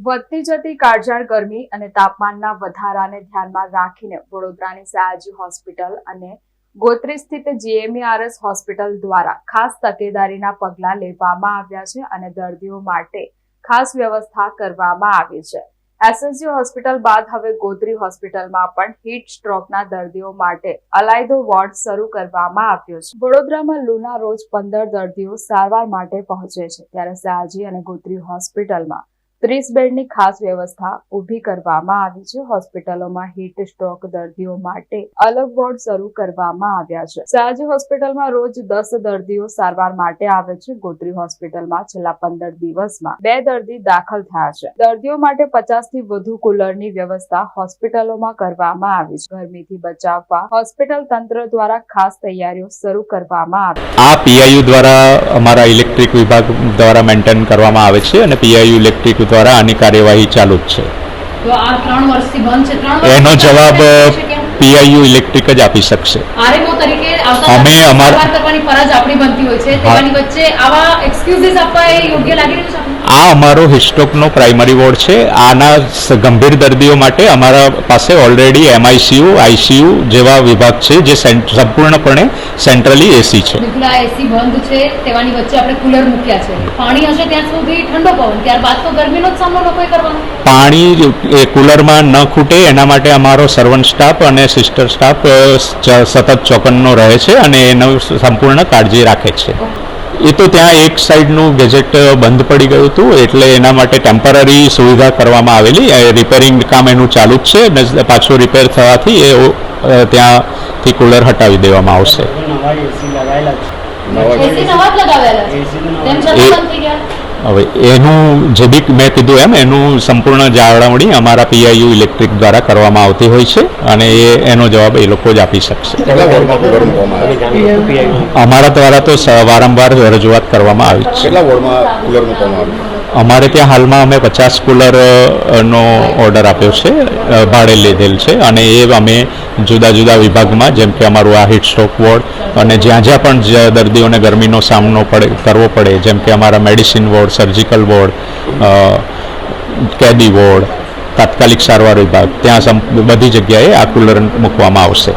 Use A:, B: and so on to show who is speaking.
A: વધતી જતી કાળઝાળ ગરમી અને તાપમાનના વધારાને ધ્યાનમાં રાખીને વડોદરાની સયાજી હોસ્પિટલ અને ગોત્રી સ્થિત GMERS હોસ્પિટલ દ્વારા ખાસ તકેદારીના પગલાં લેવામાં આવ્યા છે અને દર્દીઓ માટે ખાસ વ્યવસ્થા કરવામાં આવી છે। SSG હોસ્પિટલ બાદ હવે ગોત્રી હોસ્પિટલમાં પણ હીટ સ્ટ્રોકના દર્દીઓ માટે અલાયદો વોર્ડ શરૂ કરવામાં આવ્યો છે। વડોદરામાં લૂના રોજ 15 દર્દીઓ સારવાર માટે પહોંચે છે, ત્યારે સયાજી અને ગોત્રી હોસ્પિટલમાં 30 બેડની ખાસ વ્યવસ્થા ઊભી કરવામાં આવી છે। હોસ્પિટલોમાં હીટ સ્ટ્રોક દર્દીઓ માટે અલગ વોર્ડ શરૂ કરવામાં આવ્યા છે। સયાજી હોસ્પિટલમાં રોજ 10 દર્દીઓ સારવાર માટે આવે છે। ગોત્રી હોસ્પિટલમાં છેલ્લા 15 દિવસમાં 2 દર્દી દાખલ થયા છે। દર્દીઓ માટે 50 થી વધુ કુલરની વ્યવસ્થા હોસ્પિટલોમાં કરવામાં આવી છે। ગરમીથી બચાવવા હોસ્પિટલ તંત્ર દ્વારા ખાસ તૈયારીઓ શરૂ કરવામાં આવી છે।
B: આ PIU દ્વારા અમારા ઇલેક્ટ્રિક વિભાગ દ્વારા મેન્ટેન કરવામાં આવે છે અને PIU ઇલેક્ટ્રિક દ્વારા આની કાર્યવાહી ચાલુ જ છે।
C: તો આ 3 વર્ષથી બંધ છે। 3 વર્ષ
B: એનો જવાબ PIU ઇલેક્ટ્રિક જ આપી શકશે।
C: આરએમઓ તરીકે
B: અમે
C: અમારા કરવાની ફરજ આપણી બનતી હોય છે, તેની વચ્ચે આવા એક્સક્યુઝિસ આપવા એ યોગ્ય લાગી રહ્યું છે?
B: આ અમારો હિસ્ટોકનો પ્રાઇમરી વોર્ડ છે। આના ગંભીર દર્દીઓ માટે અમારા પાસે ઓલરેડી MICU, ICU જેવા વિભાગ છે જે સંપૂર્ણપણે સેન્ટ્રલી એસી છે।
C: બિલકુલ આ એસી બંધ છે, તેવાની વચ્ચે આપણે કુલર મૂક્યા છે। પાણી હશે ત્યાં સુધી ઠંડો પવન, ત્યારબાદ તો ગરમીનો જ સામનો લોકોએ કરવાનો।
B: પાણી એ કુલરમાં ન ખૂટે એના માટે અમારો સર્વન્ટ સ્ટાફ અને સિસ્ટર સ્ટાફ સતત ચોકન્નો રહે છે અને એનો સંપૂર્ણ કાળજી રાખે છે। એ તો ત્યાં એક સાઈડનું ગેજેટ બંધ પડી ગયું હતું, એટલે એના માટે ટેમ્પરરી સુવિધા કરવામાં આવેલી। રિપેરિંગ કામ એનું ચાલુ જ છે અને પાછું રિપેર થવાથી એ ત્યાંથી કુલર હટાવી દેવામાં આવશે। હવે એનું જે બી મેં કીધું એમ એનું સંપૂર્ણ જાળવણી અમારા PIU ઇલેક્ટ્રિક દ્વારા કરવામાં આવતી હોય છે અને એનો જવાબ એ લોકો જ આપી શકશે। અમારા દ્વારા તો વારંવાર રજૂઆત કરવામાં આવી છે। અમારે ત્યાં હાલમાં અમે 50 કુલરનો ઓર્ડર આપ્યો છે, ભાડે લીધેલ છે અને એ અમે જુદા જુદા વિભાગમાં, જેમ કે અમારું આ હીટ સ્ટ્રોક વોર્ડ અને જ્યાં જ્યાં પણ દર્દીઓને ગરમીનો સામનો કરવો પડે, જેમ કે અમારા મેડિસિન વોર્ડ, સર્જિકલ વોર્ડ, કેદી વોર્ડ, તાત્કાલિક સારવાર વિભાગ, ત્યાં બધી જગ્યાએ આ કુલર મૂકવામાં આવશે।